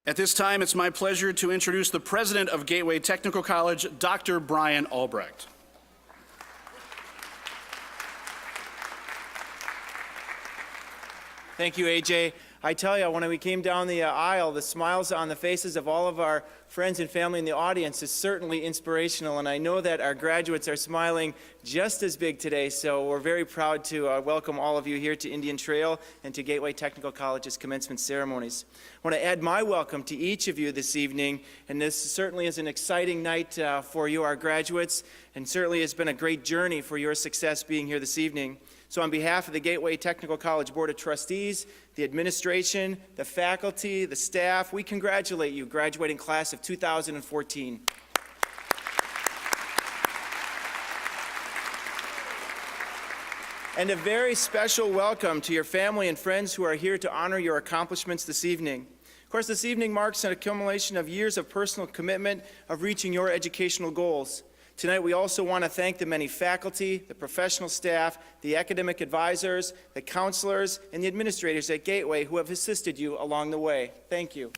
At this time, it's my pleasure to introduce the president of Gateway Technical College, Dr. Brian Albrecht. Thank you, AJ. I tell you, when we came down the aisle, the smiles on the faces of all of our friends and family in the audience is certainly inspirational, and I know that our graduates are smiling just as big today, so we're very proud to welcome all of you here to Indian Trail and to Gateway Technical College's commencement ceremonies. I want to add my welcome to each of you this evening, and this certainly is an exciting night for you, our graduates, and certainly has been a great journey for your success being here this evening. So on behalf of the Gateway Technical College Board of Trustees, the administration, the faculty, the staff, we congratulate you, graduating class of 2014. And a very special welcome to your family and friends who are here to honor your accomplishments this evening. Of course, this evening marks an accumulation of years of personal commitment of reaching your educational goals. Tonight, we also want to thank the many faculty, the professional staff, the academic advisors, the counselors, and the administrators at Gateway who have assisted you along the way. Thank you.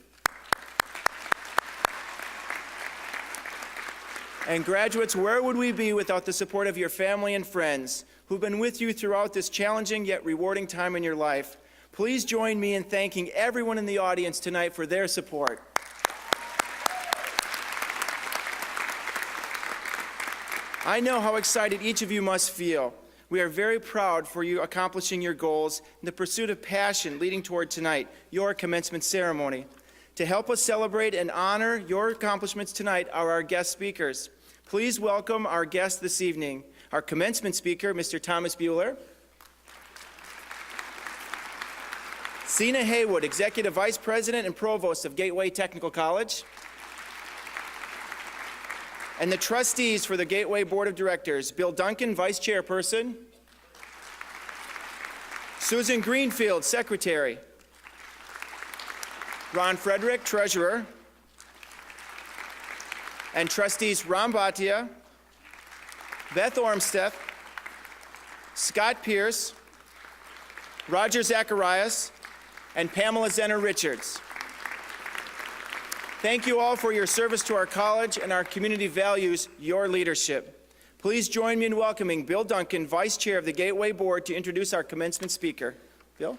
And graduates, where would we be without the support of your family and friends who've been with you throughout this challenging yet rewarding time in your life? Please join me in thanking everyone in the audience tonight for their support. I know how excited each of you must feel. We are very proud for you accomplishing your goals in the pursuit of passion leading toward tonight, your commencement ceremony. To help us celebrate and honor your accomplishments tonight are our guest speakers. Please welcome our guest this evening, our commencement speaker, Mr. Thomas Buehler. Sina Haywood, Executive Vice President and Provost of Gateway Technical College. And the trustees for the Gateway Board of Directors, Bill Duncan, Vice Chairperson, Susan Greenfield, Secretary, Ron Frederick, Treasurer, and trustees Ram Bhatia, Beth Ormstead, Scott Pierce, Roger Zacharias, and Pamela Zenner Richards. Thank you all for your service to our college, and our community values your leadership. Please join me in welcoming Bill Duncan, Vice Chair of the Gateway Board, to introduce our commencement speaker. Bill?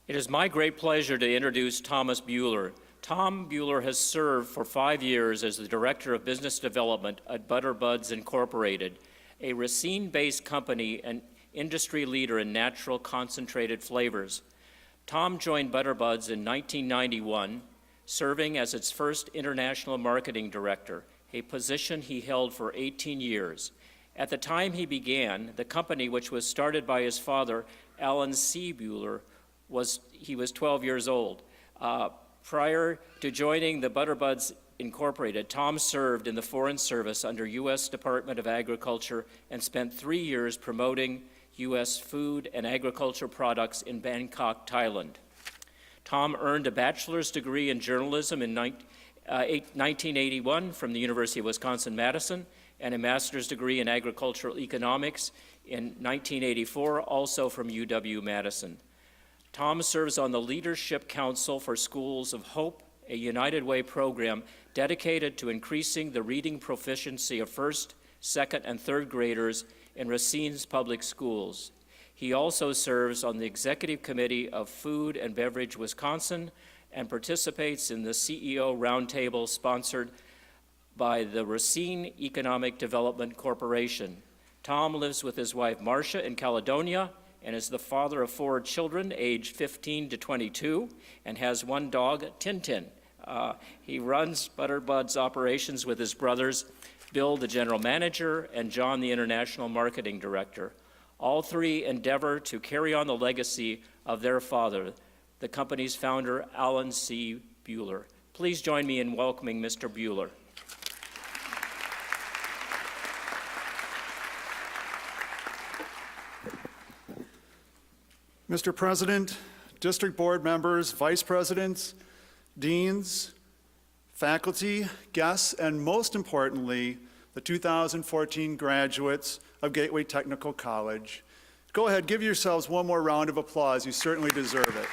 It is my great pleasure to introduce Thomas Buehler. Tom Buehler has served for 5 years as the Director of Business Development at Butter Buds Incorporated, a Racine-based company and industry leader in natural concentrated flavors. Tom joined Butter Buds in 1991, serving as its first international marketing director, a position he held for 18 years. At the time he began, the company, which was started by his father, Alan C. Buehler, was 12 years old. Prior to joining the Butter Buds Incorporated, Tom served in the Foreign Service under U.S. Department of Agriculture and spent 3 years promoting U.S. food and agriculture products in Bangkok, Thailand. Tom earned a bachelor's degree in journalism in 1981 from the University of Wisconsin-Madison and a master's degree in agricultural economics in 1984, also from UW-Madison. Tom serves on the Leadership Council for Schools of Hope, a United Way program dedicated to increasing the reading proficiency of first, second, and third graders in Racine's public schools. He also serves on the Executive Committee of Food and Beverage Wisconsin and participates in the CEO Roundtable sponsored by the Racine Economic Development Corporation. Tom lives with his wife Marcia in Caledonia and is the father of 4 children aged 15 to 22 and has 1 dog, Tintin. He runs Butter Buds operations with his brothers, Bill, the general manager, and John, the international marketing director. All 3 endeavor to carry on the legacy of their father, the company's founder, Alan C. Buehler. Please join me in welcoming Mr. Buehler. Mr. President, district board members, vice presidents, deans, faculty, guests, and most importantly, the 2014 graduates of Gateway Technical College, Go ahead, give yourselves one more round of applause. You certainly deserve it.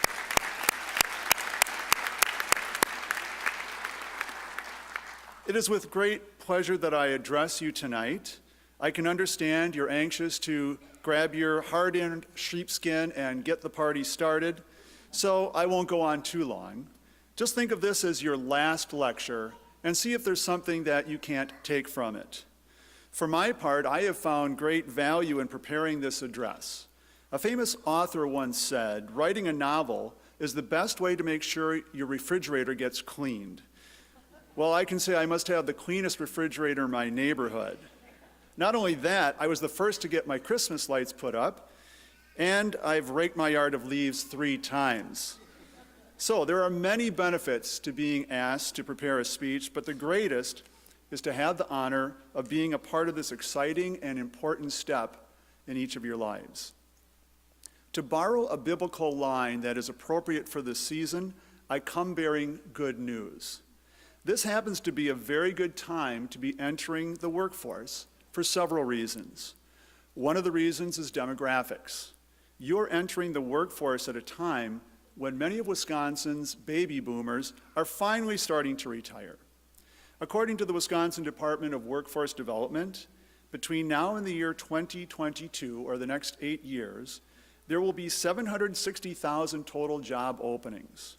It is with great pleasure that I address you tonight. I can understand you're anxious to grab your hard-earned sheepskin and get the party started, so I won't go on too long. Just think of this as your last lecture and see if there's something that you can't take from it. For my part, I have found great value in preparing this address. A famous author once said, writing a novel is the best way to make sure your refrigerator gets cleaned. Well, I can say I must have the cleanest refrigerator in my neighborhood. Not only that, I was the first to get my Christmas lights put up, and I've raked my yard of leaves 3 times. So there are many benefits to being asked to prepare a speech, but the greatest is to have the honor of being a part of this exciting and important step in each of your lives. To borrow a biblical line that is appropriate for this season, I come bearing good news. This happens to be a very good time to be entering the workforce for several reasons. One of the reasons is demographics. You're entering the workforce at a time when many of Wisconsin's baby boomers are finally starting to retire. According to the Wisconsin Department of Workforce Development, between now and the year 2022, or the next 8 years, there will be 760,000 total job openings.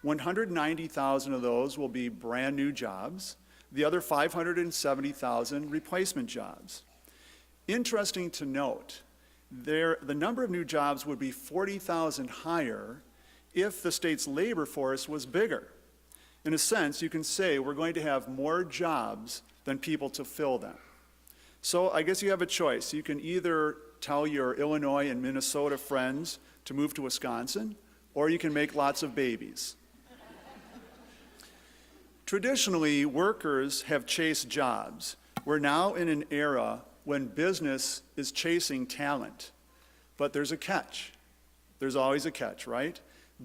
190,000 of those will be brand new jobs, the other 570,000 replacement jobs. Interesting to note, the number of new jobs would be 40,000 higher if the state's labor force was bigger. In a sense, you can say we're going to have more jobs than people to fill them. So I guess you have a choice. You can either tell your Illinois and Minnesota friends to move to Wisconsin, or you can make lots of babies. Traditionally, workers have chased jobs. We're now in an era when business is chasing talent. But there's a catch. There's always a catch, right?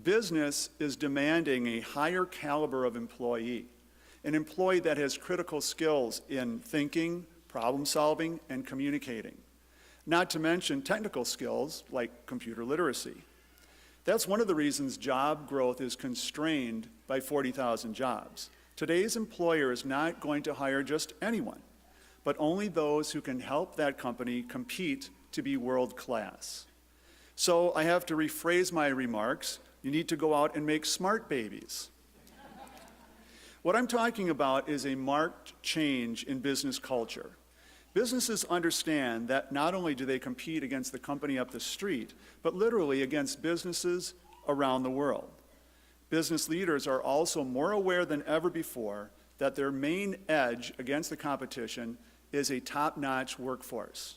Business is demanding a higher caliber of employee, an employee that has critical skills in thinking, problem solving, and communicating. Not to mention technical skills like computer literacy. That's one of the reasons job growth is constrained by 40,000 jobs. Today's employer is not going to hire just anyone, but only those who can help that company compete to be world class. So I have to rephrase my remarks. You need to go out and make smart babies. What I'm talking about is a marked change in business culture. Businesses understand that not only do they compete against the company up the street, but literally against businesses around the world. Business leaders are also more aware than ever before that their main edge against the competition is a top-notch workforce.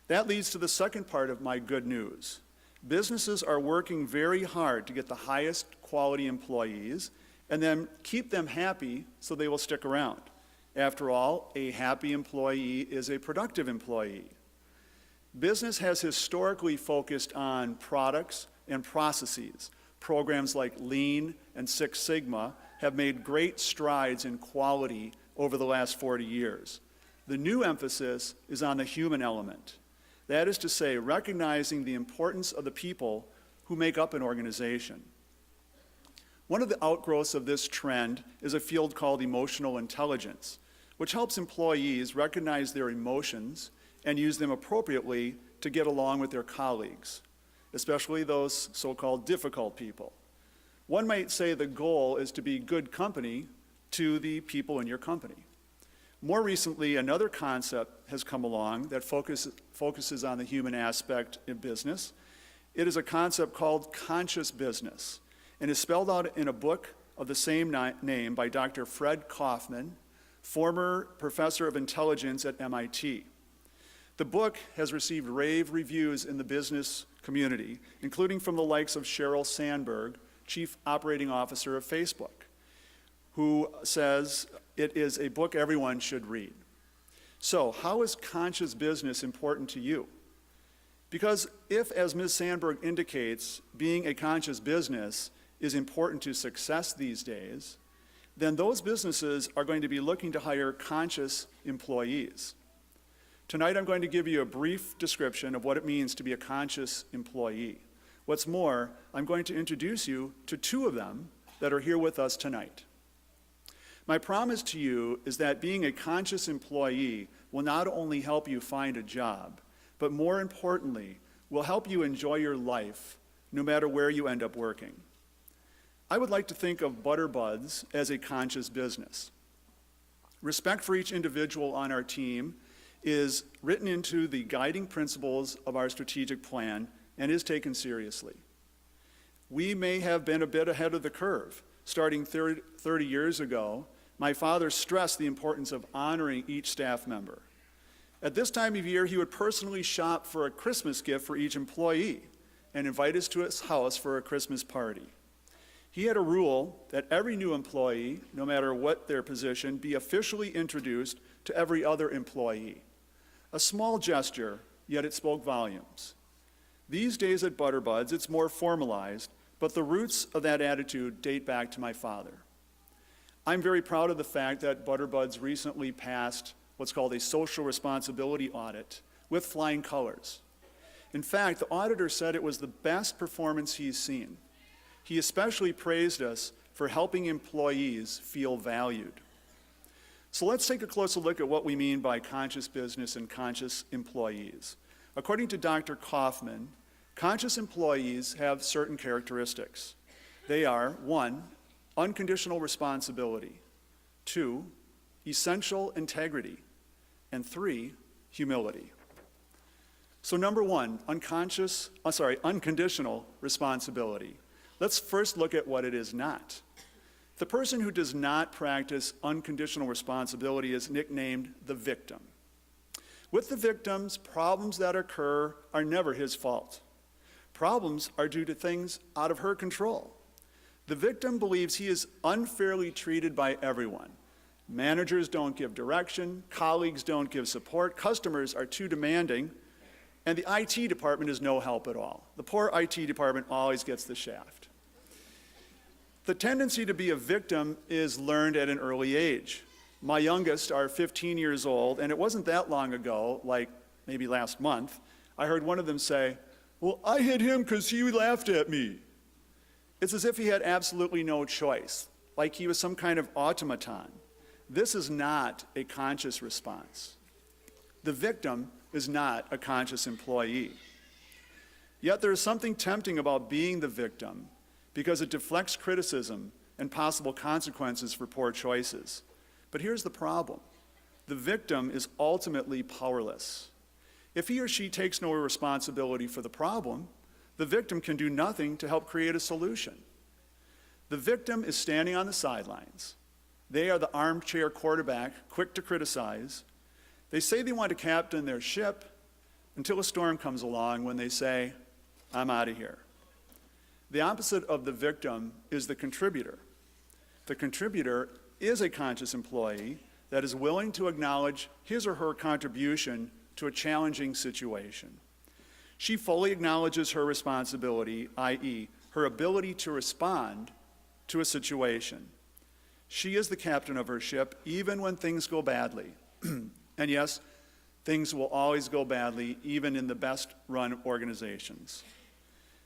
That leads to the second part of my good news. Businesses are working very hard to get the highest quality employees and then keep them happy so they will stick around. After all, a happy employee is a productive employee. Business has historically focused on products and processes. Programs like Lean and Six Sigma have made great strides in quality over the last 40 years. The new emphasis is on the human element. That is to say, recognizing the importance of the people who make up an organization. One of the outgrowths of this trend is a field called emotional intelligence, which helps employees recognize their emotions and use them appropriately to get along with their colleagues, especially those so-called difficult people. One might say the goal is to be good company to the people in your company. More recently, another concept has come along that focuses on the human aspect in business. It is a concept called conscious business, and is spelled out in a book of the same name by Dr. Fred Kaufman, former professor of intelligence at MIT. The book has received rave reviews in the business community, including from the likes of Sheryl Sandberg, Chief Operating Officer of Facebook, who says it is a book everyone should read. So, how is conscious business important to you? Because if, as Ms. Sandberg indicates, being a conscious business is important to success these days, then those businesses are going to be looking to hire conscious employees. Tonight I'm going to give you a brief description of what it means to be a conscious employee. What's more, I'm going to introduce you to two of them that are here with us tonight. My promise to you is that being a conscious employee will not only help you find a job, but more importantly, will help you enjoy your life no matter where you end up working. I would like to think of Butterbuds as a conscious business. Respect for each individual on our team is written into the guiding principles of our strategic plan and is taken seriously. We may have been a bit ahead of the curve. Starting 30 years ago, my father stressed the importance of honoring each staff member. At this time of year, he would personally shop for a Christmas gift for each employee and invite us to his house for a Christmas party. He had a rule that every new employee, no matter what their position, be officially introduced to every other employee. A small gesture, yet it spoke volumes. These days at Butterbuds, it's more formalized, but the roots of that attitude date back to my father. I'm very proud of the fact that Butterbuds recently passed what's called a social responsibility audit with flying colors. In fact, the auditor said it was the best performance he's seen. He especially praised us for helping employees feel valued. So let's take a closer look at what we mean by conscious business and conscious employees. According to Dr. Kaufman, conscious employees have certain characteristics. They are, 1, unconditional responsibility, 2, essential integrity, and 3, humility. So number 1, unconditional responsibility. Let's first look at what it is not. The person who does not practice unconditional responsibility is nicknamed the victim. With the victims, problems that occur are never his fault. Problems are due to things out of her control. The victim believes he is unfairly treated by everyone. Managers don't give direction, colleagues don't give support, customers are too demanding, and the IT department is no help at all. The poor IT department always gets the shaft. The tendency to be a victim is learned at an early age. My youngest are 15 years old, and it wasn't that long ago, like maybe last month, I heard one of them say, "Well, I hit him because he laughed at me." It's as if he had absolutely no choice, like he was some kind of automaton. This is not a conscious response. The victim is not a conscious employee. Yet there is something tempting about being the victim because it deflects criticism and possible consequences for poor choices. But here's the problem. The victim is ultimately powerless. If he or she takes no responsibility for the problem, the victim can do nothing to help create a solution. The victim is standing on the sidelines. They are the armchair quarterback, quick to criticize. They say they want to captain their ship until a storm comes along when they say, "I'm out of here." The opposite of the victim is the contributor. The contributor is a conscious employee that is willing to acknowledge his or her contribution to a challenging situation. She fully acknowledges her responsibility, i.e., her ability to respond to a situation. She is the captain of her ship even when things go badly. And yes, things will always go badly even in the best run organizations.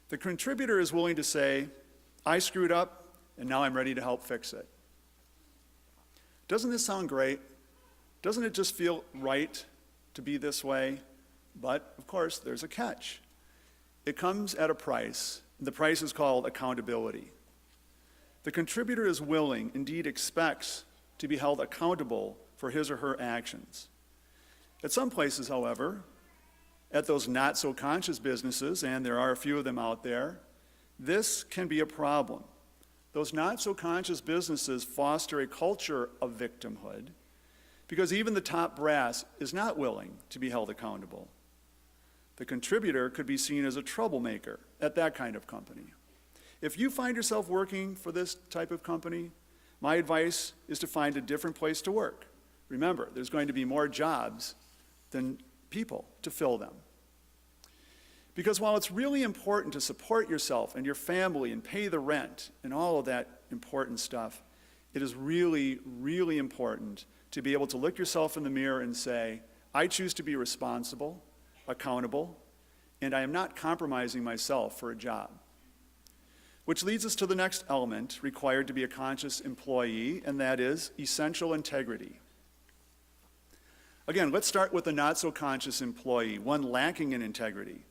The contributor is willing to say, "I screwed up and now I'm ready to help fix it." Doesn't this sound great? Doesn't it just feel right to be this way? But of course, there's a catch. It comes at a price. The price is called accountability. The contributor is willing, indeed expects, to be held accountable for his or her actions. At some places, however, at those not-so-conscious businesses, and there are a few of them out there, this can be a problem. Those not-so-conscious businesses foster a culture of victimhood because even the top brass is not willing to be held accountable. The contributor could be seen as a troublemaker at that kind of company. If you find yourself working for this type of company, my advice is to find a different place to work. Remember, there's going to be more jobs than people to fill them. Because while it's really important to support yourself and your family and pay the rent and all of that important stuff, it is really, really important to be able to look yourself in the mirror and say, I choose to be responsible, accountable, and I am not compromising myself for a job. Which leads us to the next element required to be a conscious employee, and that is essential integrity. Again, let's start with the not-so-conscious employee, one lacking in integrity.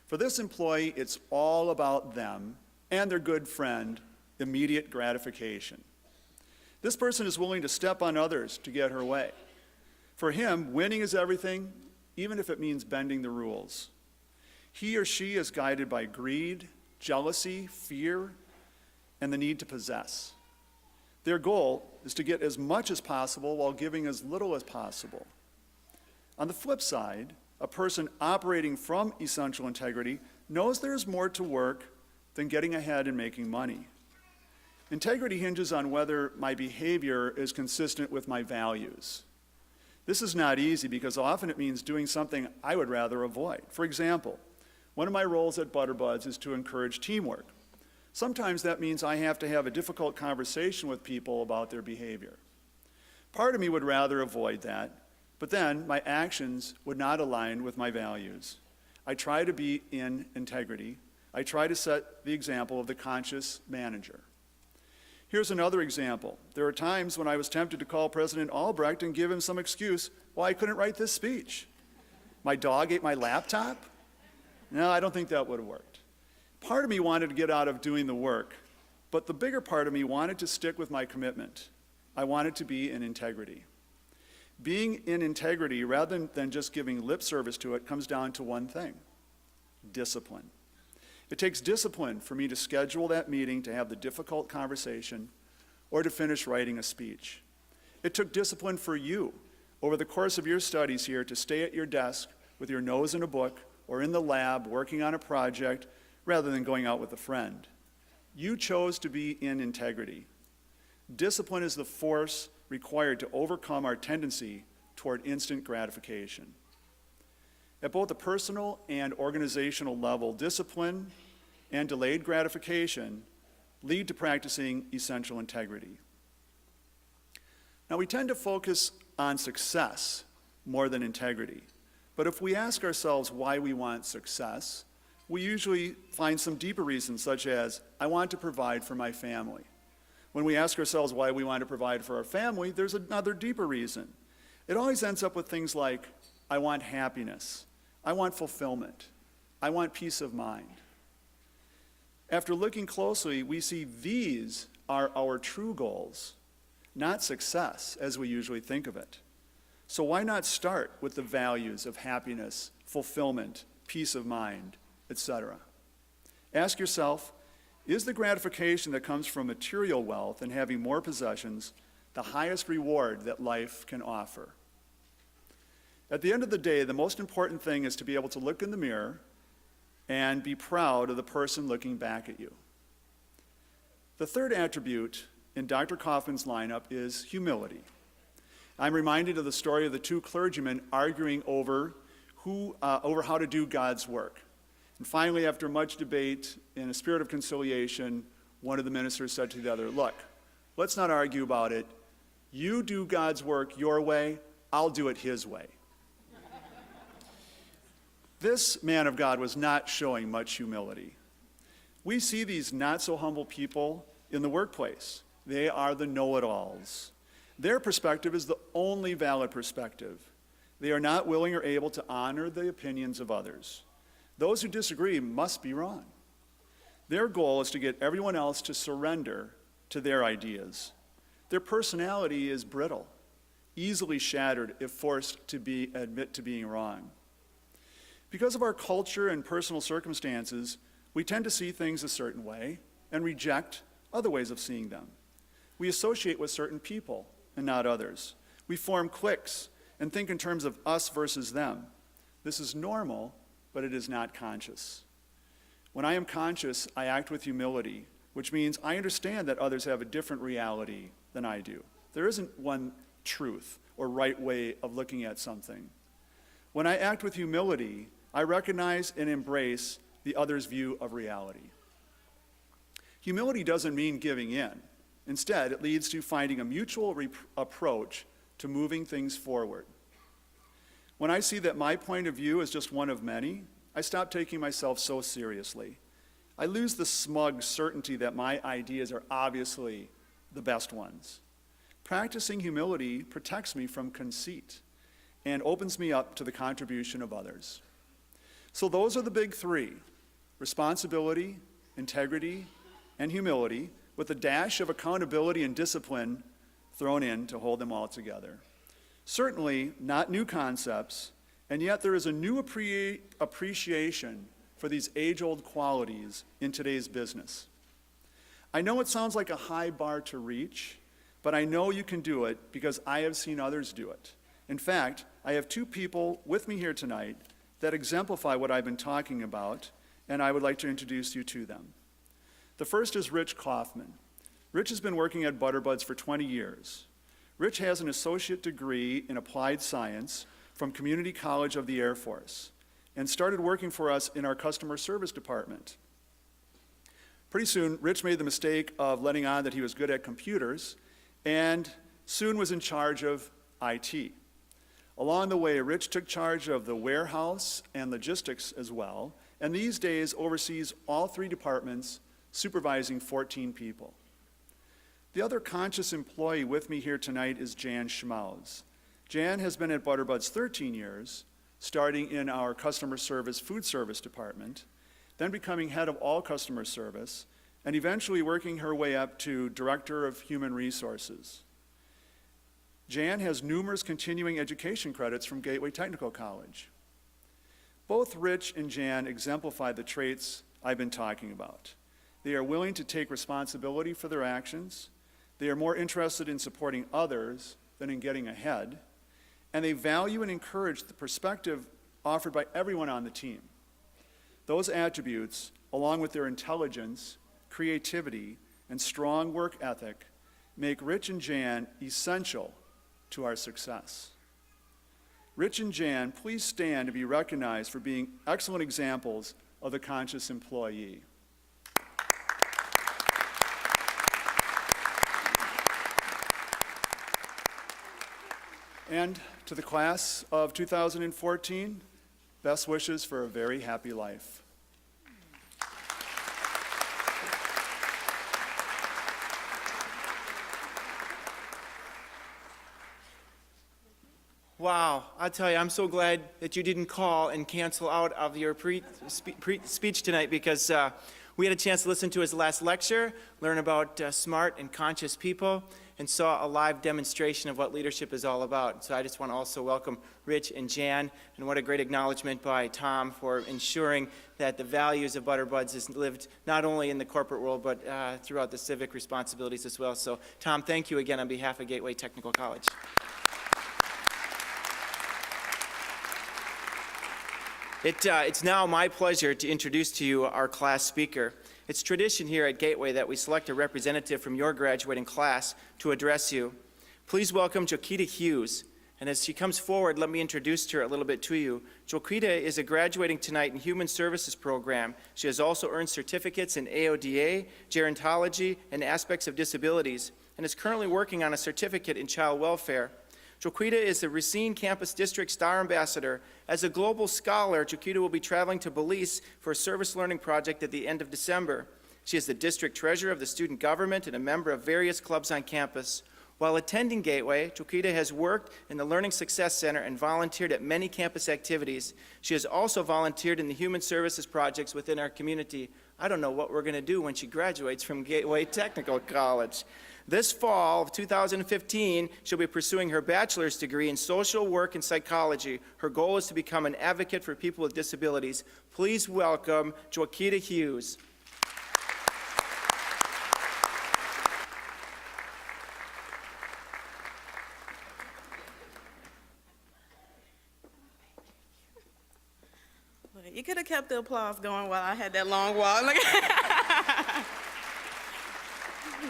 For this employee, it's all about them and their good friend, immediate gratification. This person is willing to step on others to get her way. For him, winning is everything, even if it means bending the rules. He or she is guided by greed, jealousy, fear, and the need to possess. Their goal is to get as much as possible while giving as little as possible. On the flip side, a person operating from essential integrity knows there is more to work than getting ahead and making money. Integrity hinges on whether my behavior is consistent with my values. This is not easy because often it means doing something I would rather avoid. For example, one of my roles at Butterbuds is to encourage teamwork. Sometimes that means I have to have a difficult conversation with people about their behavior. Part of me would rather avoid that, but then my actions would not align with my values. I try to be in integrity. I try to set the example of the conscious manager. Here's another example. There are times when I was tempted to call President Albrecht and give him some excuse why I couldn't write this speech. My dog ate my laptop? No, I don't think that would have worked. Part of me wanted to get out of doing the work, but the bigger part of me wanted to stick with my commitment. I wanted to be in integrity. Being in integrity, rather than just giving lip service to it, comes down to one thing: discipline. It takes discipline for me to schedule that meeting, to have the difficult conversation, or to finish writing a speech. It took discipline for you over the course of your studies here to stay at your desk with your nose in a book or in the lab working on a project rather than going out with a friend. You chose to be in integrity. Discipline is the force required to overcome our tendency toward instant gratification. At both the personal and organizational level, discipline and delayed gratification lead to practicing essential integrity. Now, we tend to focus on success more than integrity, but if we ask ourselves why we want success, we usually find some deeper reasons, such as, I want to provide for my family. When we ask ourselves why we want to provide for our family, there's another deeper reason. It always ends up with things like, I want happiness, I want fulfillment, I want peace of mind. After looking closely, we see these are our true goals, not success as we usually think of it. So why not start with the values of happiness, fulfillment, peace of mind, etc.? Ask yourself, is the gratification that comes from material wealth and having more possessions the highest reward that life can offer? At the end of the day, the most important thing is to be able to look in the mirror and be proud of the person looking back at you. The third attribute in Dr. Kaufman's lineup is humility. I'm reminded of the story of the two clergymen arguing over how to do God's work. And finally, after much debate, in a spirit of conciliation, one of the ministers said to the other, look, let's not argue about it. You do God's work your way, I'll do it his way. This man of God was not showing much humility. We see these not-so-humble people in the workplace. They are the know-it-alls. Their perspective is the only valid perspective. They are not willing or able to honor the opinions of others. Those who disagree must be wrong. Their goal is to get everyone else to surrender to their ideas. Their personality is brittle, easily shattered if forced to admit to being wrong. Because of our culture and personal circumstances, we tend to see things a certain way and reject other ways of seeing them. We associate with certain people and not others. We form cliques and think in terms of us versus them. This is normal, but it is not conscious. When I am conscious, I act with humility, which means I understand that others have a different reality than I do. There isn't one truth or right way of looking at something. When I act with humility, I recognize and embrace the other's view of reality. Humility doesn't mean giving in. Instead, it leads to finding a mutual approach to moving things forward. When I see that my point of view is just one of many, I stop taking myself so seriously. I lose the smug certainty that my ideas are obviously the best ones. Practicing humility protects me from conceit and opens me up to the contribution of others. So those are the big three: responsibility, integrity, and humility, with a dash of accountability and discipline thrown in to hold them all together. Certainly not new concepts, and yet there is a new appreciation for these age-old qualities in today's business. I know it sounds like a high bar to reach, but I know you can do it because I have seen others do it. In fact, I have two people with me here tonight that exemplify what I've been talking about, and I would like to introduce you to them. The first is Rich Kaufman. Rich has been working at Butterbuds for 20 years. Rich has an associate degree in applied science from Community College of the Air Force and started working for us in our customer service department. Pretty soon, Rich made the mistake of letting on that he was good at computers and soon was in charge of IT. Along the way, Rich took charge of the warehouse and logistics as well, and these days oversees all three departments, supervising 14 people. The other conscious employee with me here tonight is Jan Schmaus. Jan has been at Butterbuds 13 years, starting in our customer service food service department, then becoming head of all customer service, and eventually working her way up to director of human resources. Jan has numerous continuing education credits from Gateway Technical College. Both Rich and Jan exemplify the traits I've been talking about. They are willing to take responsibility for their actions. They are more interested in supporting others than in getting ahead. And they value and encourage the perspective offered by everyone on the team. Those attributes, along with their intelligence, creativity, and strong work ethic, make Rich and Jan essential to our success. Rich and Jan, please stand to be recognized for being excellent examples of the conscious employee. And to the class of 2014, best wishes for a very happy life. Wow, I tell you, I'm so glad that you didn't call and cancel out of your speech tonight, because we had a chance to listen to his last lecture, learn about smart and conscious people, and saw a live demonstration of what leadership is all about. So I just want to also welcome Rich and Jan, and what a great acknowledgement by Tom for ensuring that the values of Butterbuds is lived not only in the corporate world, but throughout the civic responsibilities as well. So Tom, thank you again on behalf of Gateway Technical College. It's now my pleasure to introduce to you our class speaker. It's tradition here at Gateway that we select a representative from your graduating class to address you. Please welcome Joquita Hughes. And as she comes forward, let me introduce her a little bit to you. Joquita is graduating tonight in Human Services program. She has also earned certificates in AODA, gerontology, and aspects of disabilities, and is currently working on a certificate in child welfare. Joquita is the Racine Campus District Star Ambassador. As a global scholar, Joquita will be traveling to Belize for a service learning project at the end of December. She is the district treasurer of the student government and a member of various clubs on campus. While attending Gateway, Joquita has worked in the Learning Success Center and volunteered at many campus activities. She has also volunteered in the human services projects within our community. I don't know what we're going to do when she graduates from Gateway Technical College. This fall of 2015, she'll be pursuing her bachelor's degree in social work and psychology. Her goal is to become an advocate for people with disabilities. Please welcome Joquita Hughes. You could have kept the applause going while I had that long walk.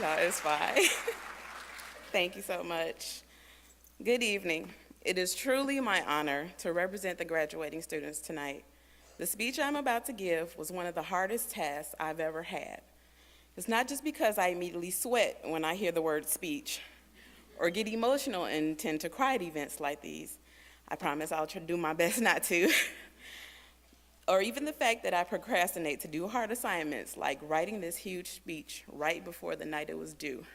No, it's fine. Thank you so much. Good evening. It is truly my honor to represent the graduating students tonight. The speech I'm about to give was one of the hardest tasks I've ever had. It's not just because I immediately sweat when I hear the word speech or get emotional and tend to cry at events like these. I promise I'll try to do my best not to. Or even the fact that I procrastinate to do hard assignments like writing this huge speech right before the night it was due.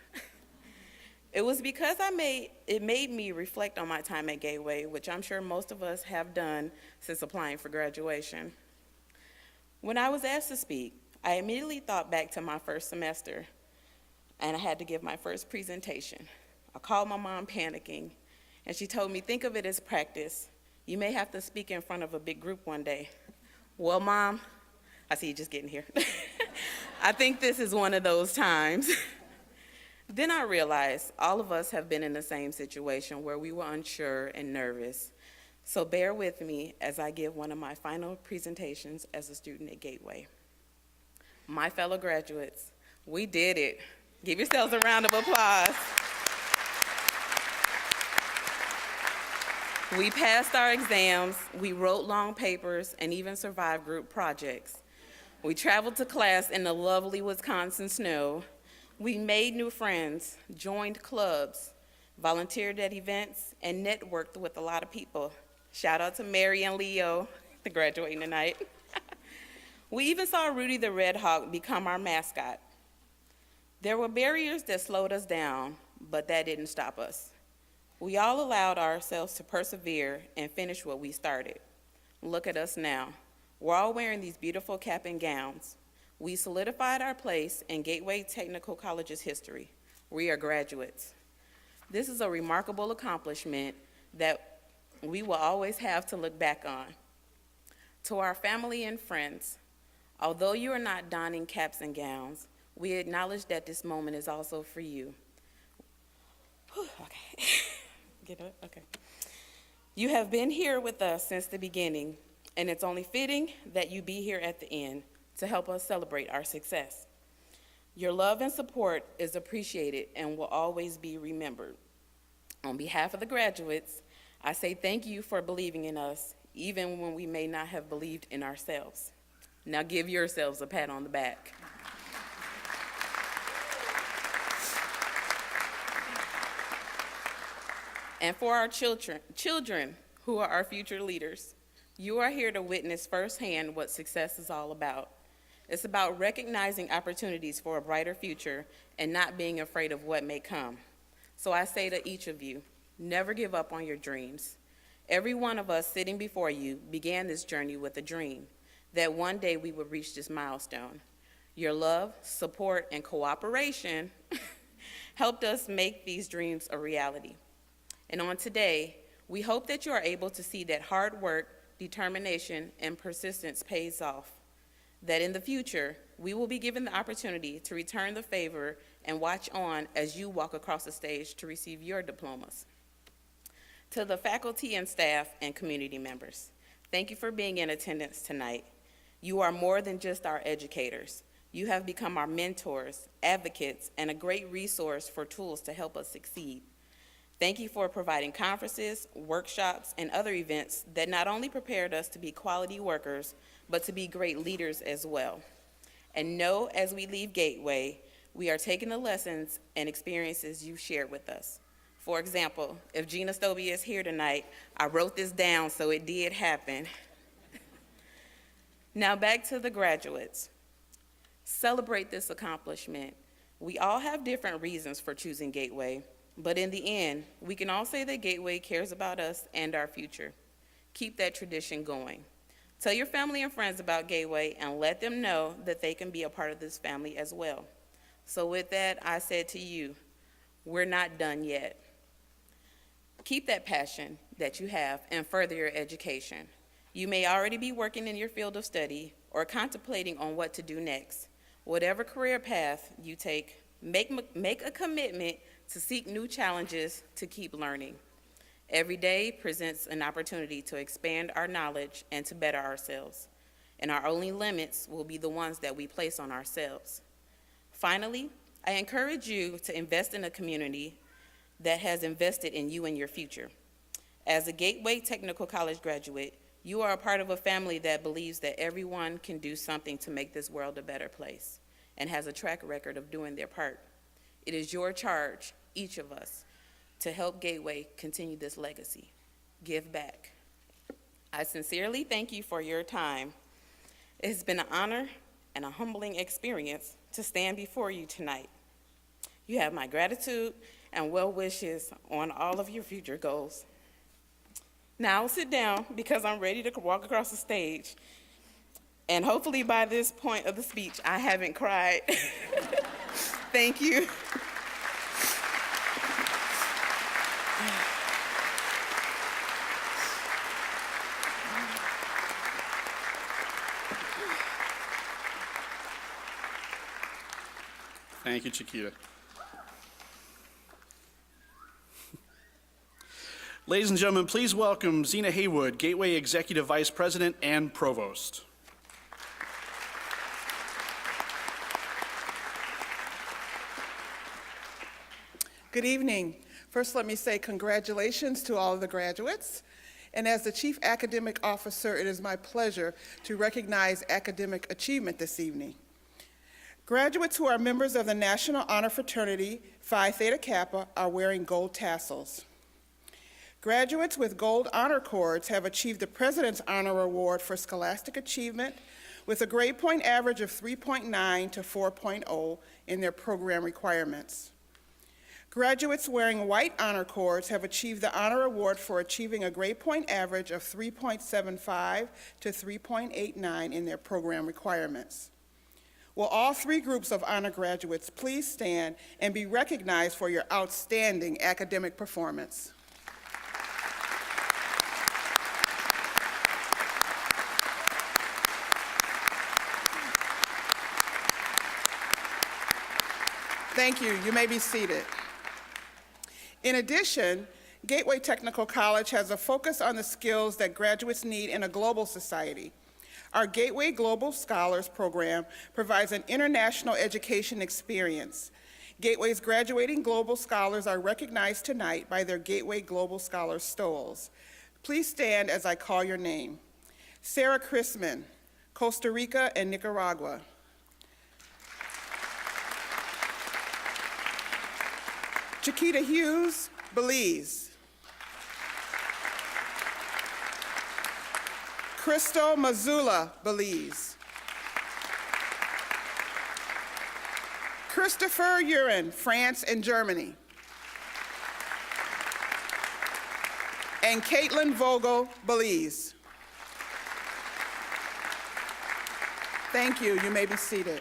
It was because it made me reflect on my time at Gateway, which I'm sure most of us have done since applying for graduation. When I was asked to speak, I immediately thought back to my first semester, and I had to give my first presentation. I called my mom panicking, and she told me, think of it as practice. You may have to speak in front of a big group one day. Well, Mom, I see you just getting here. I think this is one of those times. Then I realized all of us have been in the same situation where we were unsure and nervous. So bear with me as I give one of my final presentations as a student at Gateway. My fellow graduates, we did it. Give yourselves a round of applause. We passed our exams, we wrote long papers, and even survived group projects. We traveled to class in the lovely Wisconsin snow. We made new friends, joined clubs, volunteered at events, and networked with a lot of people. Shout out to Mary and Leo, they're graduating tonight. We even saw Rudy the Red Hawk become our mascot. There were barriers that slowed us down, but that didn't stop us. We all allowed ourselves to persevere and finish what we started. Look at us now. We're all wearing these beautiful cap and gowns. We solidified our place in Gateway Technical College's history. We are graduates. This is a remarkable accomplishment that we will always have to look back on. To our family and friends, although you are not donning caps and gowns, we acknowledge that this moment is also for you. Whew, okay. Get it? Okay. You have been here with us since the beginning, and it's only fitting that you be here at the end to help us celebrate our success. Your love and support is appreciated and will always be remembered. On behalf of the graduates, I say thank you for believing in us, even when we may not have believed in ourselves. Now give yourselves a pat on the back. And for our children who are our future leaders, you are here to witness firsthand what success is all about. It's about recognizing opportunities for a brighter future and not being afraid of what may come. So I say to each of you, never give up on your dreams. Every one of us sitting before you began this journey with a dream that one day we would reach this milestone. Your love, support, and cooperation helped us make these dreams a reality. And on today, we hope that you are able to see that hard work, determination, and persistence pays off. That in the future, we will be given the opportunity to return the favor and watch on as you walk across the stage to receive your diplomas. To the faculty and staff and community members, thank you for being in attendance tonight. You are more than just our educators. You have become our mentors, advocates, and a great resource for tools to help us succeed. Thank you for providing conferences, workshops, and other events that not only prepared us to be quality workers, but to be great leaders as well. And know as we leave Gateway, we are taking the lessons and experiences you shared with us. For example, if Gina Stobie is here tonight, I wrote this down, so it did happen. Now back to the graduates. Celebrate this accomplishment. We all have different reasons for choosing Gateway, but in the end, we can all say that Gateway cares about us and our future. Keep that tradition going. Tell your family and friends about Gateway and let them know that they can be a part of this family as well. So with that, I said to you, we're not done yet. Keep that passion that you have and further your education. You may already be working in your field of study or contemplating on what to do next. Whatever career path you take, make a commitment to seek new challenges to keep learning. Every day presents an opportunity to expand our knowledge and to better ourselves. And our only limits will be the ones that we place on ourselves. Finally, I encourage you to invest in a community that has invested in you and your future. As a Gateway Technical College graduate, you are a part of a family that believes that everyone can do something to make this world a better place and has a track record of doing their part. It is your charge, each of us, to help Gateway continue this legacy. give back. I sincerely thank you for your time. It has been an honor and a humbling experience to stand before you tonight. You have my gratitude and well wishes on all of your future goals. Now I'll sit down because I'm ready to walk across the stage. And hopefully by this point of the speech, I haven't cried. Thank you. Thank you, Chiquita. Ladies and gentlemen, please welcome Zena Haywood, Gateway Executive Vice President and Provost. Good evening. First, let me say congratulations to all of the graduates. And as the Chief Academic Officer, it is my pleasure to recognize academic achievement this evening. Graduates who are members of the National Honor Fraternity, Phi Theta Kappa, are wearing gold tassels. Graduates with gold honor cords have achieved the President's Honor Award for Scholastic Achievement with a grade point average of 3.9 to 4.0 in their program requirements. Graduates wearing white honor cords have achieved the Honor Award for achieving a grade point average of 3.75 to 3.89 in their program requirements. Will all three groups of honor graduates please stand and be recognized for your outstanding academic performance? Thank you. You may be seated. In addition, Gateway Technical College has a focus on the skills that graduates need in a global society. Our Gateway Global Scholars Program provides an international education experience. Gateway's graduating global scholars are recognized tonight by their Gateway Global Scholar stoles. Please stand as I call your name. Sarah Chrisman, Costa Rica and Nicaragua. Chiquita Hughes, Belize. Crystal Mazula, Belize. Christopher Urin, France and Germany. And Caitlin Vogel, Belize. Thank you. You may be seated.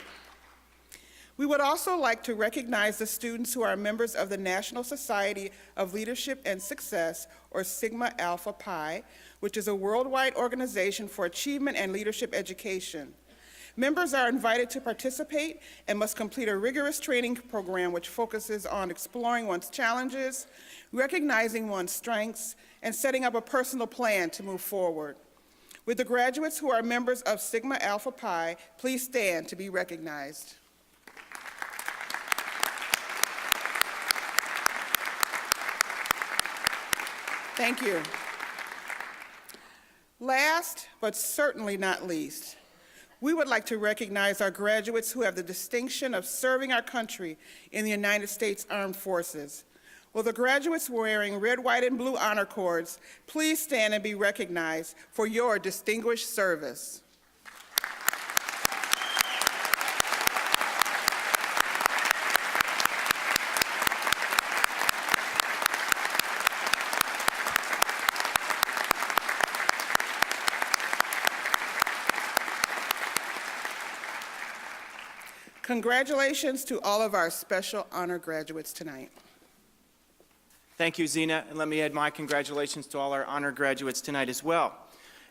We would also like to recognize the students who are members of the National Society of Leadership and Success, or Sigma Alpha Pi, which is a worldwide organization for achievement and leadership education. Members are invited to participate and must complete a rigorous training program which focuses on exploring one's challenges, recognizing one's strengths, and setting up a personal plan to move forward. With the graduates who are members of Sigma Alpha Pi, please stand to be recognized. Thank you. Last, but certainly not least, we would like to recognize our graduates who have the distinction of serving our country in the United States Armed Forces. Will the graduates wearing red, white, and blue honor cords please stand and be recognized for your distinguished service? Congratulations to all of our special honor graduates tonight. Thank you, Zena, and let me add my congratulations to all our honor graduates tonight as well.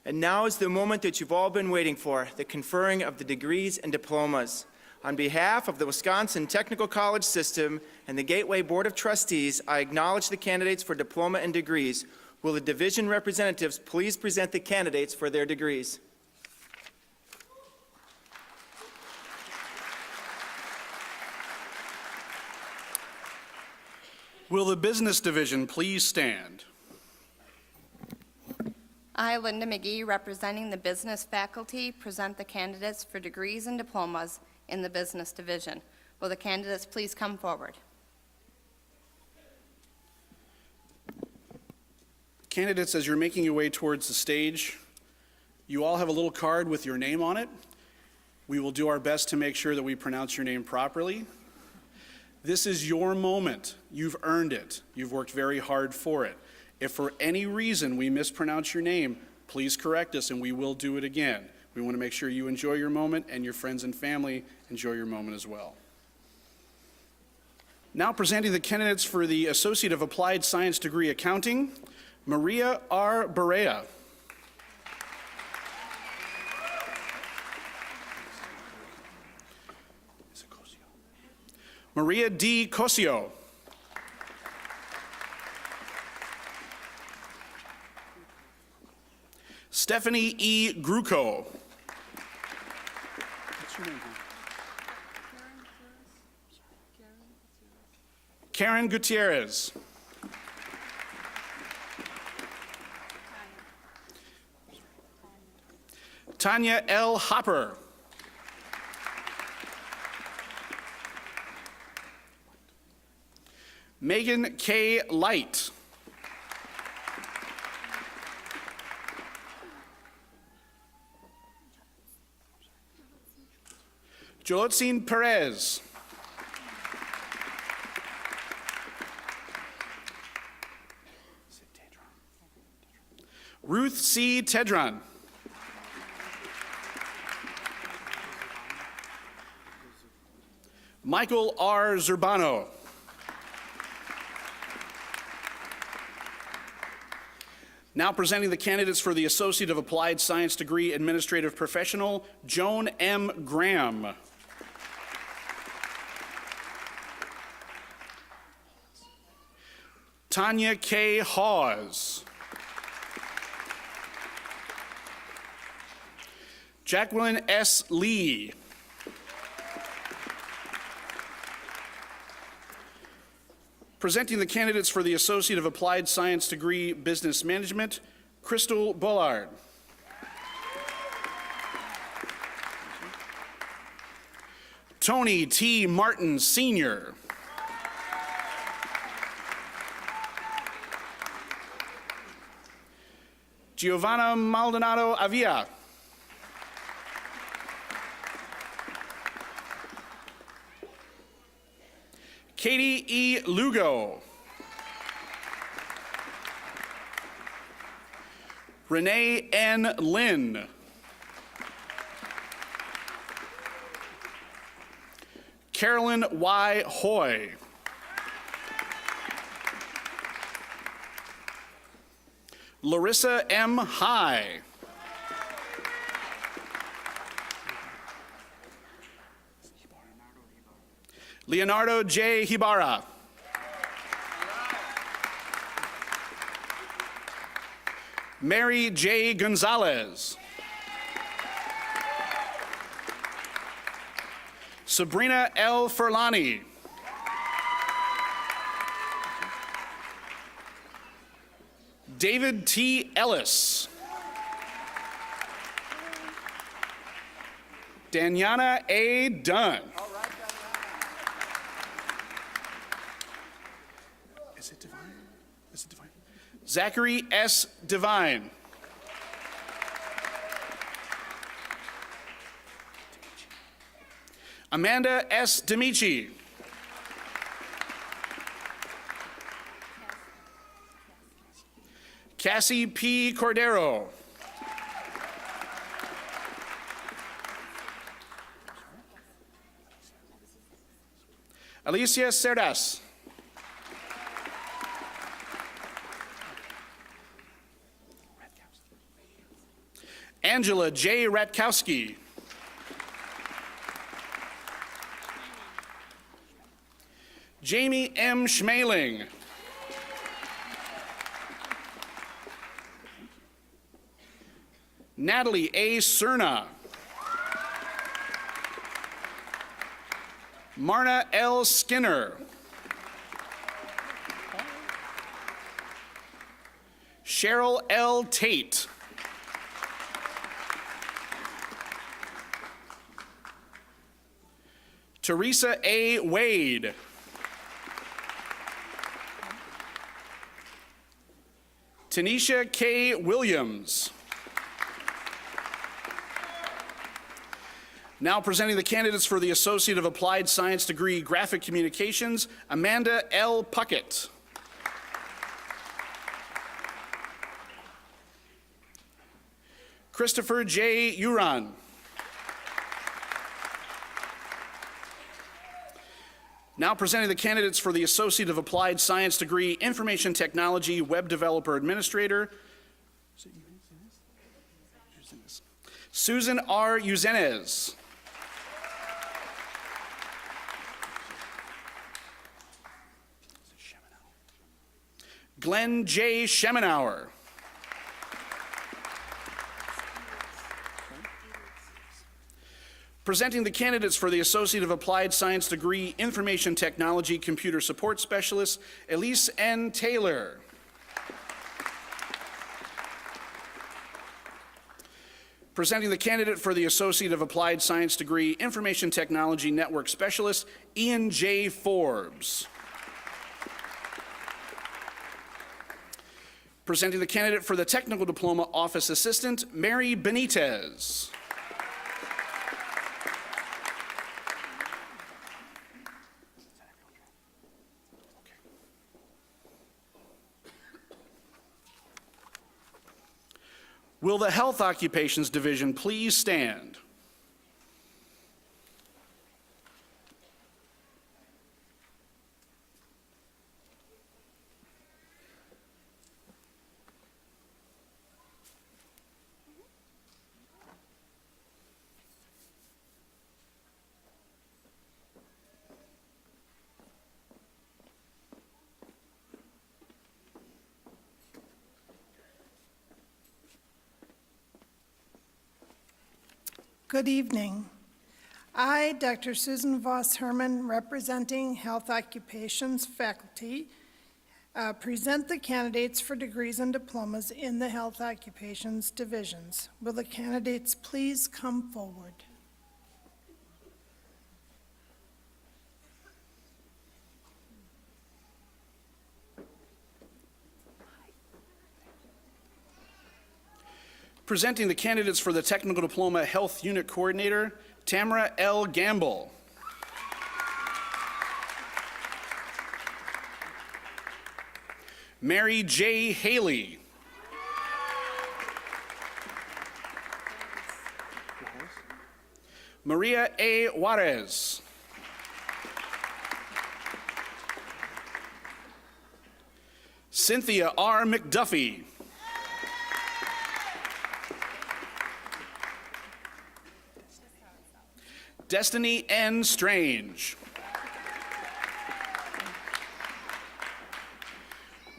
And now is the moment that you've all been waiting for, the conferring of the degrees and diplomas. On behalf of the Wisconsin Technical College System and the Gateway Board of Trustees, I acknowledge the candidates for diploma and degrees. Will the division representatives please present the candidates for their degrees? Will the business division please stand? I, Linda McGee, representing the business faculty, present the candidates for degrees and diplomas in the business division. Will the candidates please come forward? Candidates, as you're making your way towards the stage, you all have a little card with your name on it. We will do our best to make sure that we pronounce your name properly. This is your moment. You've earned it. You've worked very hard for it. If for any reason we mispronounce your name, please correct us and we will do it again. We want to make sure you enjoy your moment and your friends and family enjoy your moment as well. Now presenting the candidates for the Associate of Applied Science degree Accounting, Maria R. Barea. Maria D. Cosio. Stephanie E. Gruco. What's your name, hon? Karen Gutierrez. Tanya L. Hopper. Megan K. Light. Jolotzin Perez. Ruth C. Tedron. Michael R. Zurbano. Now presenting the candidates for the Associate of Applied Science degree Administrative Professional, Joan M. Graham. Tanya K. Hawes. Jacqueline S. Lee. Presenting the candidates for the Associate of Applied Science degree Business Management, Crystal Bullard. Tony T. Martin, Sr. Giovanna Maldonado Avia. Katie E. Lugo. Renee N. Lynn. Carolyn Y. Hoy. Larissa M. High. Leonardo J. Hibara. Mary J. Gonzalez. Sabrina L. Furlani. David T. Ellis. Danyana A. Dunn. Is it Divine? Is it Divine? Zachary S. Divine. Amanda S. Demichi. Cassie P. Cordero. Alicia Cerdas. Angela J. Ratkowski. Jamie M. Schmaling. Natalie A. Cerna. Marna L. Skinner. Cheryl L. Tate. Teresa A. Wade. Tanisha K. Williams. Now presenting the candidates for the Associate of Applied Science degree, Graphic Communications, Amanda L. Puckett. Christopher J. Uran. Now presenting the candidates for the Associate of Applied Science degree, Information Technology, Web Developer Administrator, Susan R. Uzenez. Glenn J. Schemenauer. Presenting the candidates for the Associate of Applied Science degree, Information Technology, Computer Support Specialist, Elise N. Taylor. Presenting the candidate for the Associate of Applied Science degree, Information Technology Network Specialist, Ian J. Forbes. Presenting the candidate for the Technical Diploma Office Assistant, Mary Benitez. Will the Health Occupations Division please stand? Good evening. I, Dr. Susan Voss Herman, representing Health Occupations faculty, present the candidates for degrees and diplomas in the Health Occupations divisions. Will the candidates please come forward? Presenting the candidates for the Technical Diploma Health Unit Coordinator, Tamara L. Gamble. Mary J. Haley. Maria A. Juarez. Cynthia R. McDuffie. Destiny N. Strange.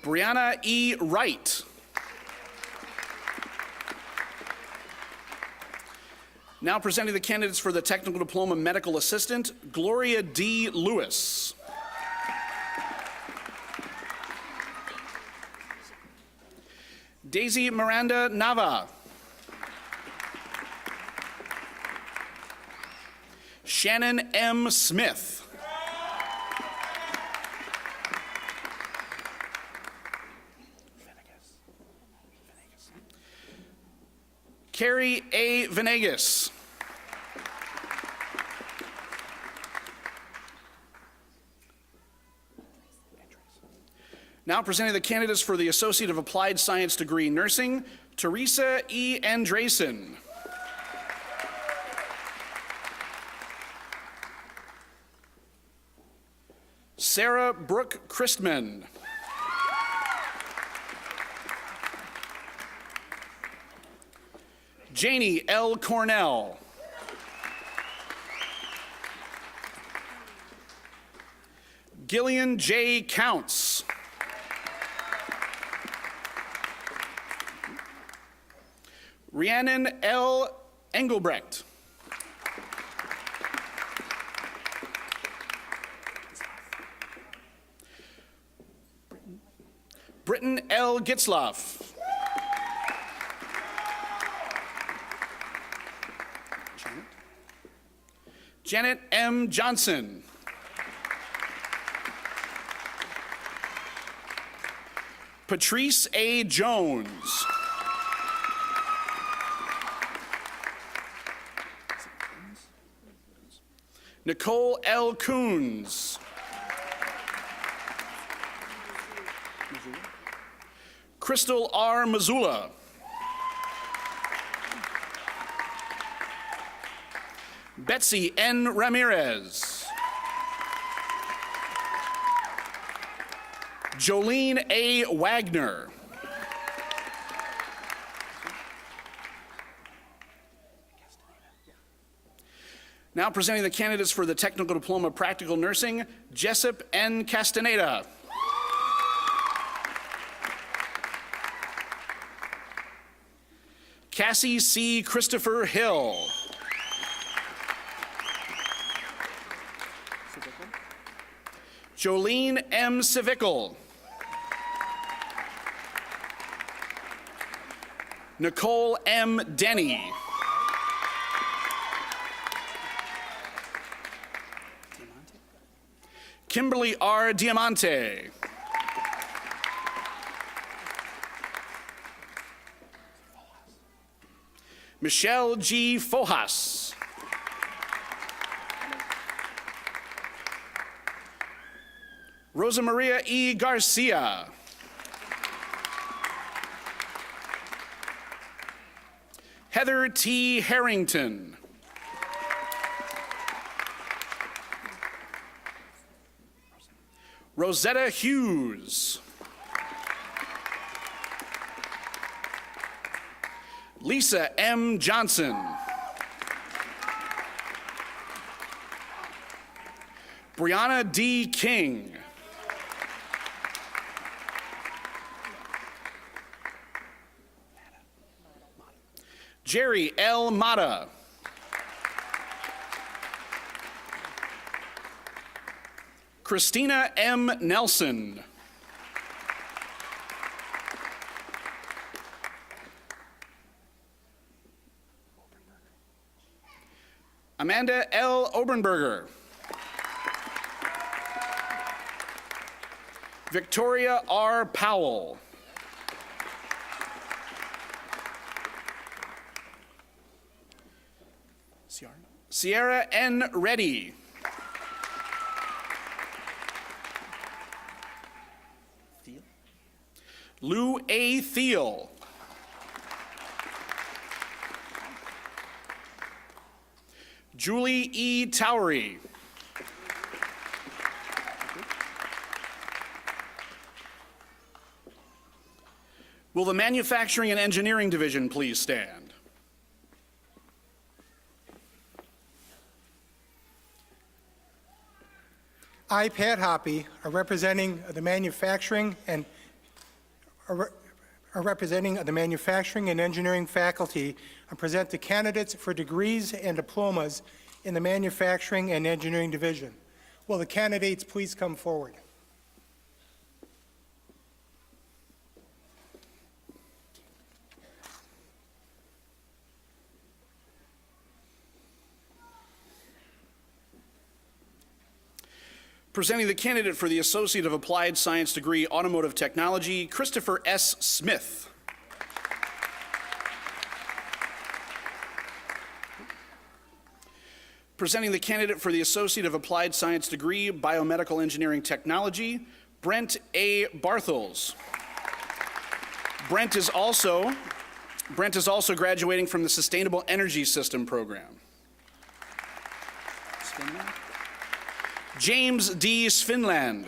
Brianna E. Wright. Now presenting the candidates for the Technical Diploma Medical Assistant, Gloria D. Lewis. Daisy Miranda Nava. Shannon M. Smith. Carrie A. Venegas. Now presenting the candidates for the Associate of Applied Science degree, Nursing, Teresa E. Andresen. Sarah Brooke Christman. Janie L. Cornell. Gillian J. Counts. Rhiannon L. Engelbrecht. Britton L. Gitzloff. Janet M. Johnson. Patrice A. Jones. Nicole L. Coons. Crystal R. Mazula. Betsy N. Ramirez. Jolene A. Wagner. Now presenting the candidates for the Technical Diploma Practical Nursing, Jessup N. Castaneda. Cassie C. Christopher Hill. Jolene M. Civical. Nicole M. Denny. Kimberly R. Diamante. Michelle G. Fojas. Rosa Maria E. Garcia. Heather T. Harrington. Rosetta Hughes. Lisa M. Johnson. Brianna D. King. Jerry L. Mata. Christina M. Nelson. Amanda L. Obenberger. Victoria R. Powell. Sierra N. Reddy. Lou A. Thiel. Julie E. Towery. Will the Manufacturing and Engineering Division please stand? I, Pat Hoppy, are representing the manufacturing and engineering faculty and present the candidates for degrees and diplomas in the Manufacturing and Engineering Division. Will the candidates please come forward? Presenting the candidate for the Associate of Applied Science degree, Automotive Technology, Christopher S. Smith. Presenting the candidate for the Associate of Applied Science degree, Biomedical Engineering Technology, Brent A. Barthels. Brent is also graduating from the Sustainable Energy System program. James D. Svinland.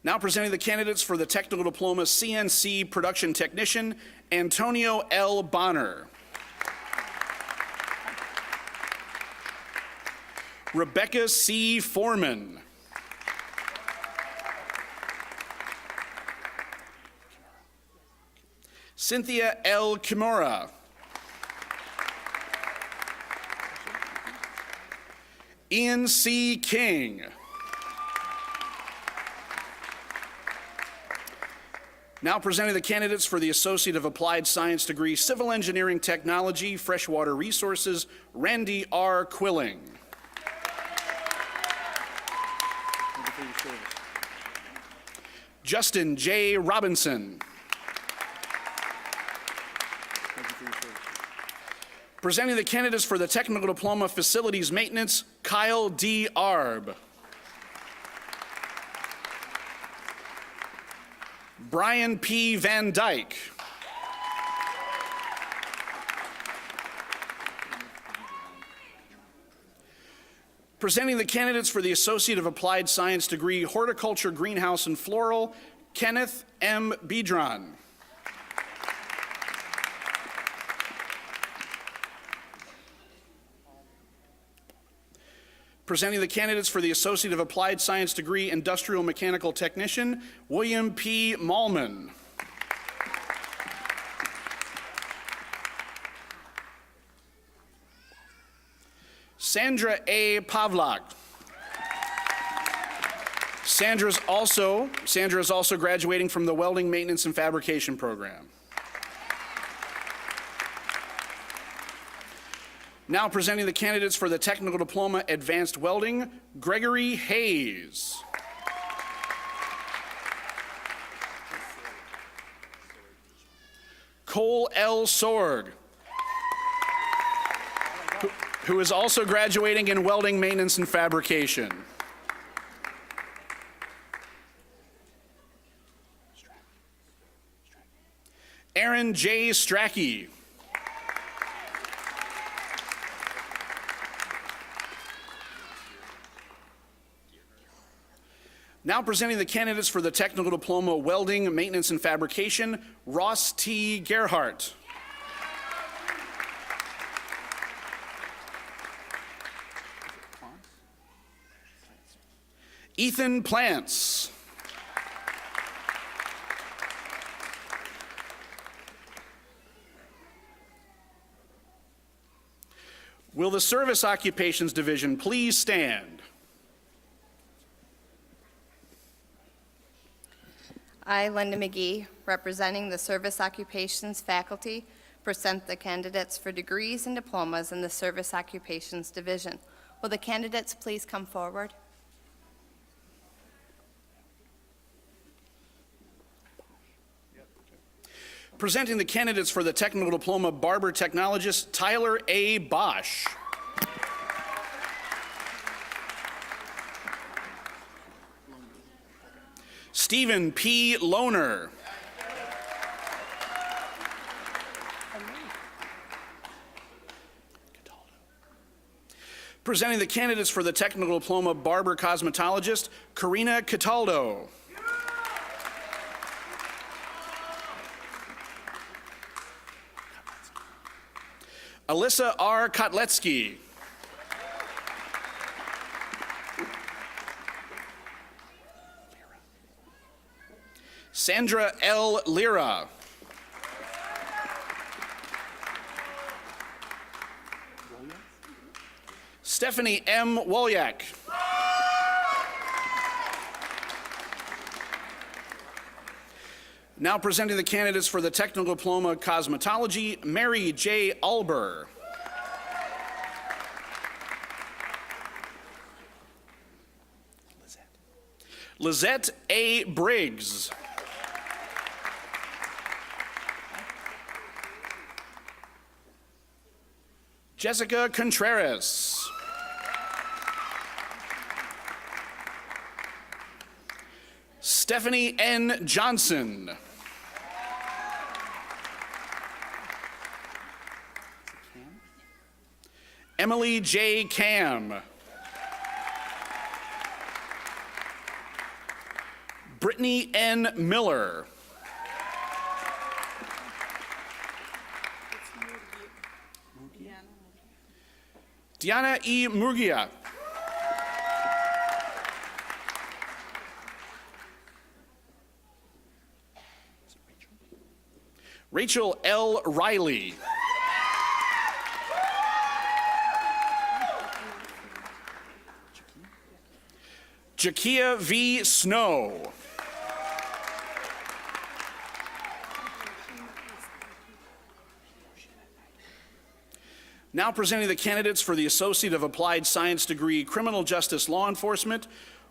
Now presenting the candidates for the Technical Diploma CNC Production Technician, Antonio L. Bonner. Rebecca C. Foreman. Cynthia L. Kimura. Ian C. King. Now presenting the candidates for the Associate of Applied Science degree, Civil Engineering Technology, Freshwater Resources, Randy R. Quilling. Justin J. Robinson. Presenting the candidates for the Technical Diploma Facilities Maintenance, Kyle D. Arb. Brian P. Van Dyke. Presenting the candidates for the Associate of Applied Science degree, Horticulture, Greenhouse, and Floral, Kenneth M. Bedron. Presenting the candidates for the Associate of Applied Science degree, Industrial Mechanical Technician, William P. Malman. Sandra A. Pavlak. Sandra is also graduating from the Welding Maintenance and Fabrication program. Now presenting the candidates for the Technical Diploma Advanced Welding, Gregory Hayes. Cole L. Sorg, who is also graduating in Welding Maintenance and Fabrication. Aaron J. Strachey. Now presenting the candidates for the Technical Diploma Welding, Maintenance, and Fabrication, Ross T. Gerhardt. Ethan Plants. Will the Service Occupations Division please stand? I, Linda McGee, representing the Service Occupations faculty, present the candidates for degrees and diplomas in the Service Occupations Division. Will the candidates please come forward? Presenting the candidates for the Technical Diploma Barber Technologist, Tyler A. Bosch. Stephen P. Lohner. Presenting the candidates for the Technical Diploma Barber Cosmetologist, Karina Cataldo. Alyssa R. Kotletsky. Sandra L. Lira. Stephanie M. Wolyak. Now presenting the candidates for the Technical Diploma Cosmetology, Mary J. Alber. Lizette A. Briggs. Jessica Contreras. Stephanie N. Johnson. Emily J. Cam. Brittany N. Miller. Diana E. Murgia. Rachel L. Riley. Jakia V. Snow. Now presenting the candidates for the Associate of Applied Science degree, Criminal Justice Law Enforcement,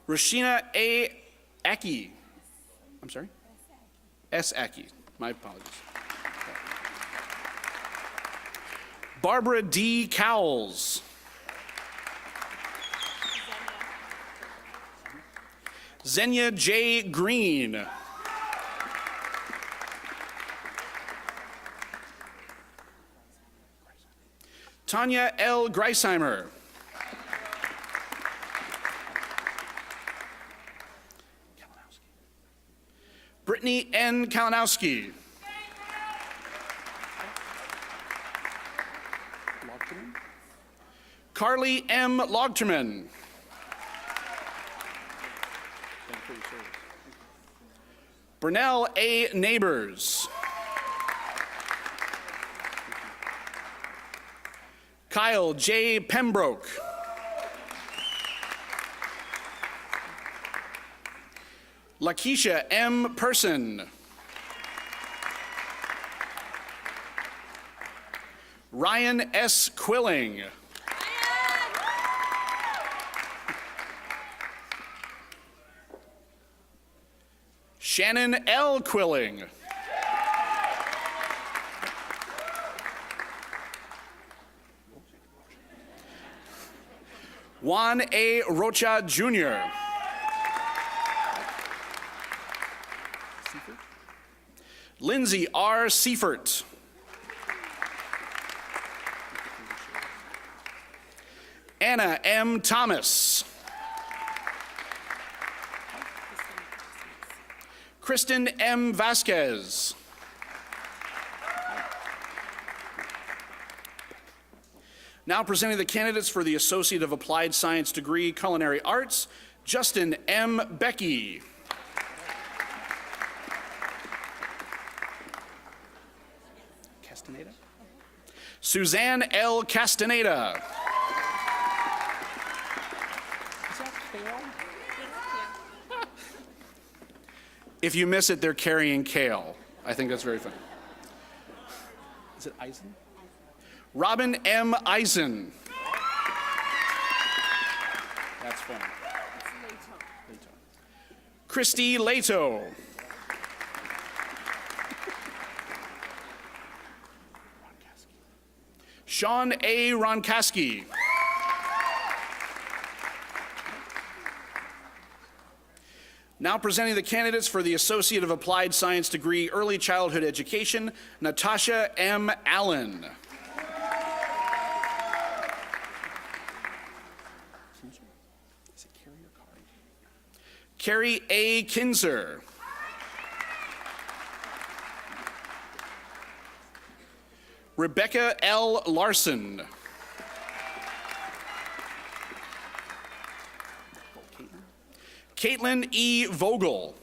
Rashina A. Aki. I'm sorry? S. Aki. My apologies. Barbara D. Cowles. Zenia J. Green. Tanya L. Greisheimer. Brittany N. Kalinowski. Carly M. Logterman. Burnell A. Neighbors. Kyle J. Pembroke. Lakeisha M. Person. Ryan S. Quilling. Shannon L. Quilling. Juan A. Rocha Jr. Lindsay R. Seifert. Anna M. Thomas. Kristen M. Vasquez. Now presenting the candidates for the Associate of Applied Science degree, Culinary Arts, Justin M. Becky. Castaneda. Suzanne L. Castaneda. If you miss it, they're carrying kale. I think that's very funny. Is it Eisen? Robin M. Eisen. That's funny. Leto. Christy Leto. Sean A. Ronkaski. Now presenting the candidates for the Associate of Applied Science degree, Early Childhood Education, Natasha M. Allen. Carrie A. Kinzer. Rebecca L. Larson. Caitlin E. Vogel.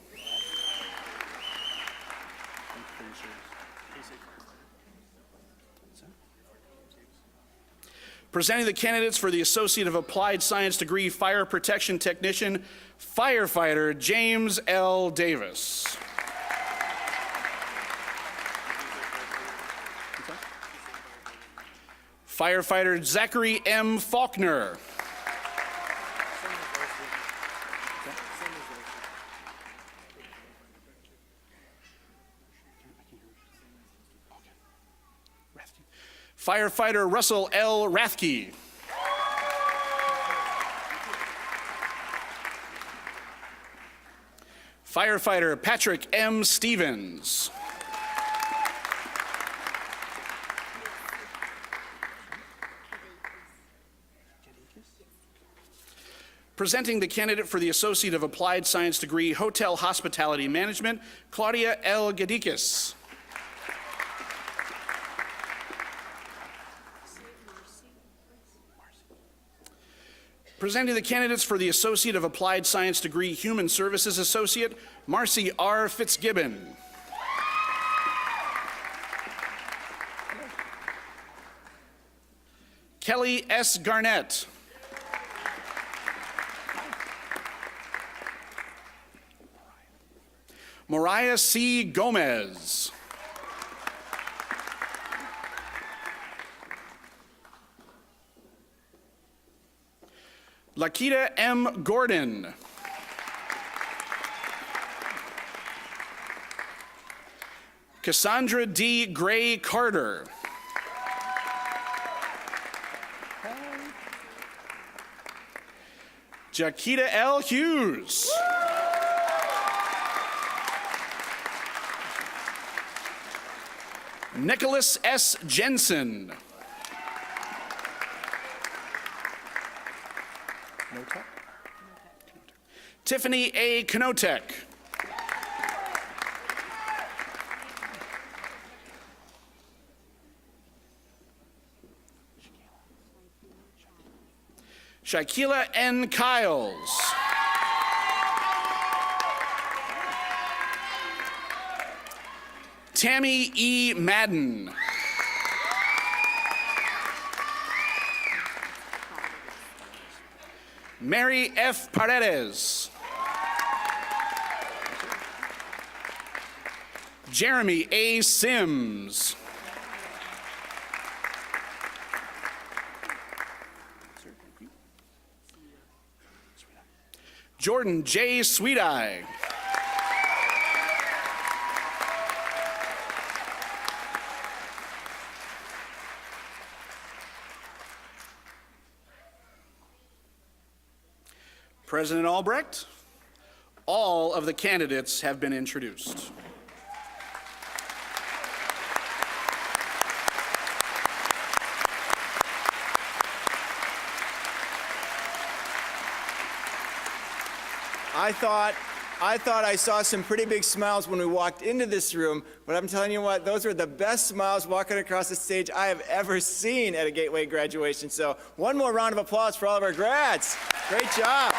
Presenting the candidates for the Associate of Applied Science degree, Fire Protection Technician, Firefighter James L. Davis. Firefighter Zachary M. Faulkner. Firefighter Russell L. Rathke. Firefighter Patrick M. Stevens. Presenting the candidate for the Associate of Applied Science degree, Hotel Hospitality Management, Claudia L. Gadikis. Presenting the candidates for the Associate of Applied Science degree, Human Services Associate, Marcy R. Fitzgibbon. Kelly S. Garnett. Mariah C. Gomez. Lakita M. Gordon. Cassandra D. Gray Carter. Jaquita L. Hughes. Nicholas S. Jensen. Tiffany A. Knotek. Shaquila N. Kiles. Tammy E. Madden. Mary F. Paredes. Jeremy A. Sims. Jordan J. Sweeteye. President Albrecht, all of the candidates have been introduced. I thought I saw some pretty big smiles when we walked into this room, but I'm telling you what, those were the best smiles walking across the stage I have ever seen at a Gateway graduation. So one more round of applause for all of our grads. Great job.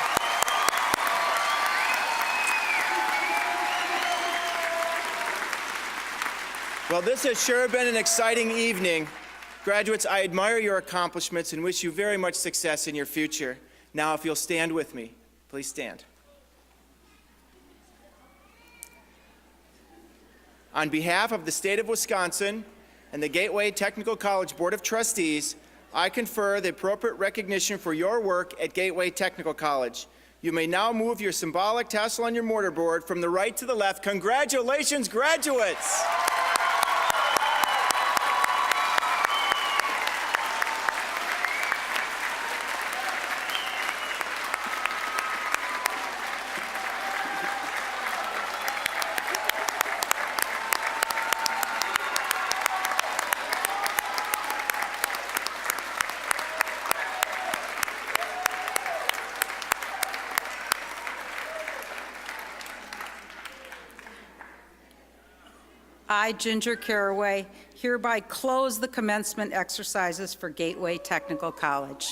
Well, this has sure been an exciting evening. Graduates, I admire your accomplishments and wish you very much success in your future. Now, if you'll stand with me, please stand. On behalf of the state of Wisconsin and the Gateway Technical College Board of Trustees, I confer the appropriate recognition for your work at Gateway Technical College. You may now move your symbolic tassel on your mortarboard from the right to the left. Congratulations, graduates! I, Ginger Caraway, hereby close the commencement exercises for Gateway Technical College.